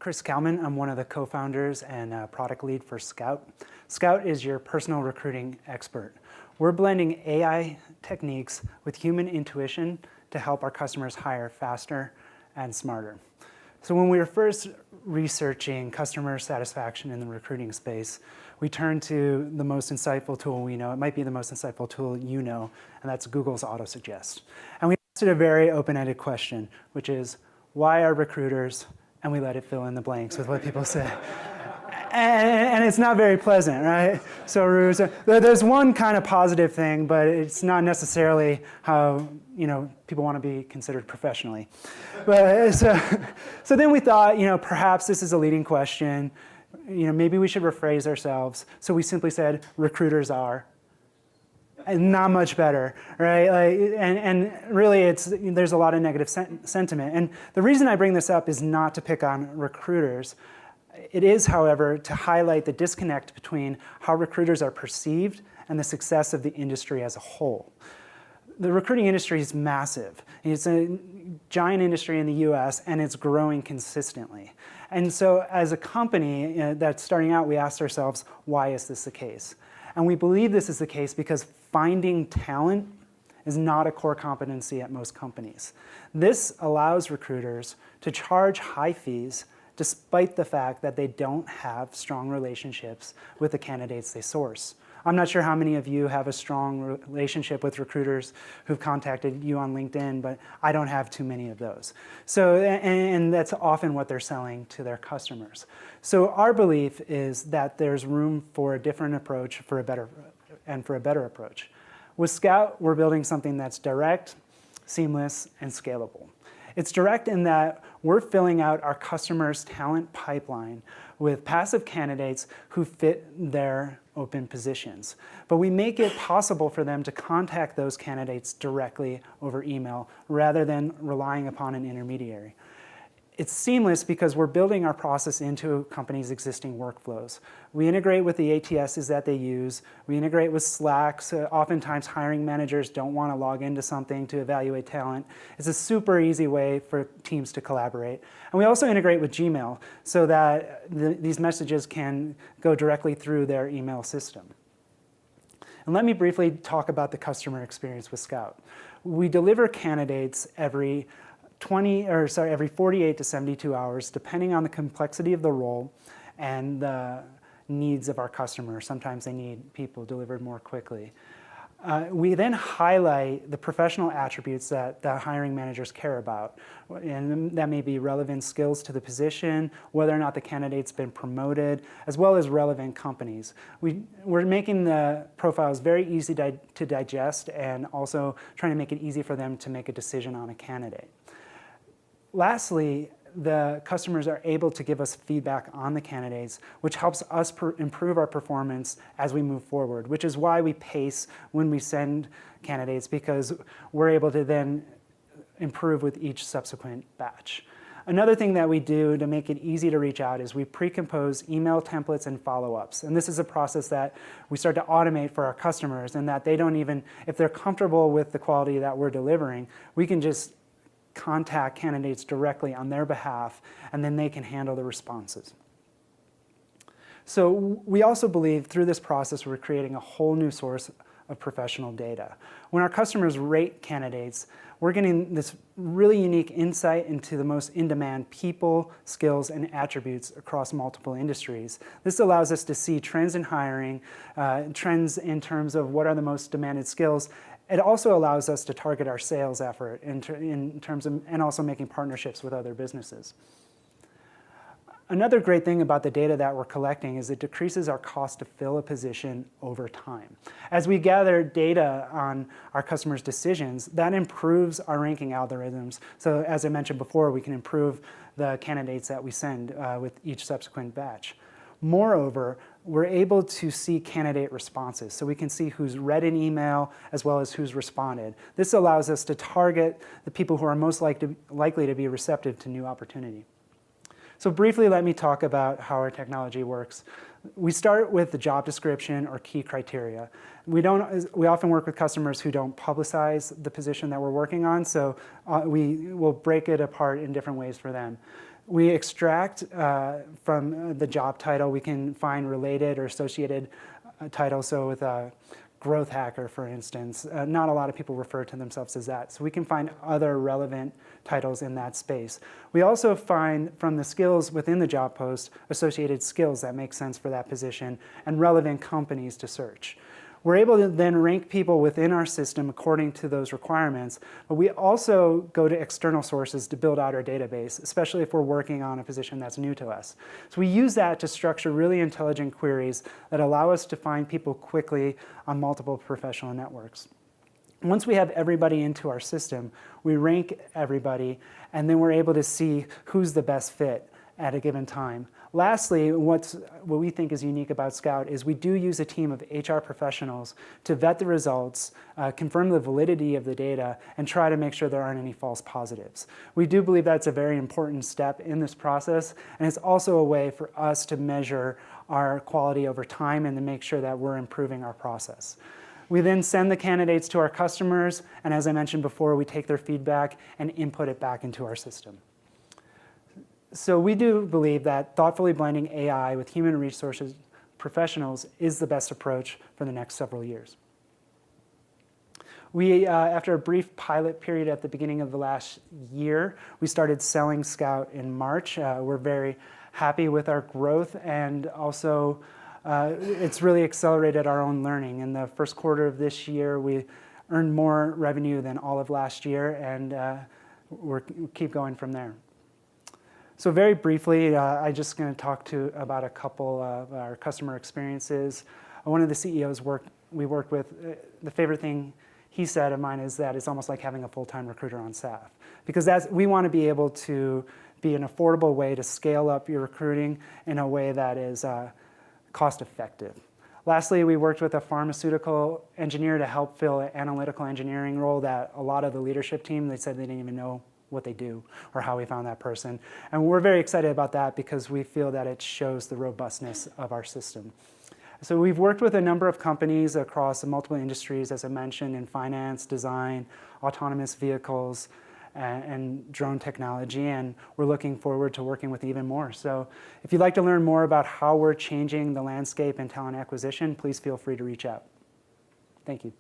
Chris Kalman. I'm one of the co-founders and product lead for Scout. Scout is your personal recruiting expert. We're blending AI techniques with human intuition to help our customers hire faster and smarter. So when we were first researching customer satisfaction in the recruiting space, we turned to the most insightful tool we know. It might be the most insightful tool you know, and that's Google's AutoSuggest. And we asked it a very open-ended question, which is, why are recruiters? And we let it fill in the blanks with what people say. And it's not very pleasant, right? So there's one kind of positive thing, but it's not necessarily how people want to be considered professionally. But so then we thought, perhaps this is a leading question. Maybe we should rephrase ourselves. So we simply said, recruiters are. And not much better, right? And really, there's a lot of negative sentiment. And the reason I bring this up is not to pick on recruiters. It is, however, to highlight the disconnect between how recruiters are perceived and the success of the industry as a whole. The recruiting industry is massive. It's a giant industry in the US, and it's growing consistently. And so as a company that's starting out, we asked ourselves, why is this the case? And we believe this is the case because finding talent is not a core competency at most companies. This allows recruiters to charge high fees despite the fact that they don't have strong relationships with the candidates they source. I'm not sure how many of you have a strong relationship with recruiters who've contacted you on LinkedIn, but I don't have too many of those. So, and that's often what they're selling to their customers. So our belief is that there's room for a different approach for a better approach. With Scout, we're building something that's direct, seamless, and scalable. It's direct in that we're filling out our customers' talent pipeline with passive candidates who fit their open positions. But we make it possible for them to contact those candidates directly over email rather than relying upon an intermediary. It's seamless because we're building our process into a company's existing workflows. We integrate with the ATSs that they use. We integrate with Slack. So oftentimes, hiring managers don't want to log into something to evaluate talent. It's a super easy way for teams to collaborate. And we also integrate with Gmail so that these messages can go directly through their email system. And let me briefly talk about the customer experience with Scout. We deliver candidates every 48 to 72 hours, depending on the complexity of the role and the needs of our customers. Sometimes they need people delivered more quickly. We then highlight the professional attributes that the hiring managers care about. And that may be relevant skills to the position, whether or not the candidate's been promoted, as well as relevant companies. We're making the profiles very easy to digest and also trying to make it easy for them to make a decision on a candidate. Lastly, the customers are able to give us feedback on the candidates, which helps us improve our performance as we move forward, which is why we pace when we send candidates, because we're able to then improve with each subsequent batch. Another thing that we do to make it easy to reach out is we pre-compose email templates and follow-ups. And this is a process that we start to automate for our customers, and that they don't even, if they're comfortable with the quality that we're delivering, we can just contact candidates directly on their behalf, and then they can handle the responses. So we also believe through this process we're creating a whole new source of professional data. When our customers rate candidates, we're getting this really unique insight into the most in-demand people, skills, and attributes across multiple industries. This allows us to see trends in hiring, trends in terms of what are the most demanded skills. It also allows us to target our sales effort in terms of, and also making partnerships with other businesses. Another great thing about the data that we're collecting is it decreases our cost to fill a position over time. As we gather data on our customers' decisions, that improves our ranking algorithms. So as I mentioned before, we can improve the candidates that we send with each subsequent batch. Moreover, we're able to see candidate responses. So we can see who's read an email as well as who's responded. This allows us to target the people who are most likely to be receptive to new opportunity. So briefly, let me talk about how our technology works. We start with the job description or key criteria. We often work with customers who don't publicize the position that we're working on, so we will break it apart in different ways for them. We extract from the job title. We can find related or associated titles. So with a growth hacker, for instance, not a lot of people refer to themselves as that. So we can find other relevant titles in that space. We also find from the skills within the job post associated skills that make sense for that position and relevant companies to search. We're able to then rank people within our system according to those requirements, but we also go to external sources to build out our database, especially if we're working on a position that's new to us. So we use that to structure really intelligent queries that allow us to find people quickly on multiple professional networks. Once we have everybody into our system, we rank everybody, and then we're able to see who's the best fit at a given time. Lastly, what we think is unique about Scout is we do use a team of HR professionals to vet the results, confirm the validity of the data, and try to make sure there aren't any false positives. We do believe that's a very important step in this process, and it's also a way for us to measure our quality over time and to make sure that we're improving our process. We then send the candidates to our customers, and as I mentioned before, we take their feedback and input it back into our system. So we do believe that thoughtfully blending AI with human resources professionals is the best approach for the next several years. We, after a brief pilot period at the beginning of the last year, we started selling Scout in March. We're very happy with our growth, and also it's really accelerated our own learning. In the first quarter of this year, we earned more revenue than all of last year, and we'll keep going from there. So very briefly, I'm just going to talk about a couple of our customer experiences. One of the CEOs we worked with, the favorite thing he said of mine is that it's almost like having a full-time recruiter on staff. Because we want to be able to be an affordable way to scale up your recruiting in a way that is cost-effective. Lastly, we worked with a pharmaceutical engineer to help fill an analytical engineering role that a lot of the leadership team, they said they didn't even know what they do or how we found that person. And we're very excited about that because we feel that it shows the robustness of our system. So we've worked with a number of companies across multiple industries, as I mentioned, in finance, design, autonomous vehicles, and drone technology, and we're looking forward to working with even more. So if you'd like to learn more about how we're changing the landscape in talent acquisition, please feel free to reach out. Thank you.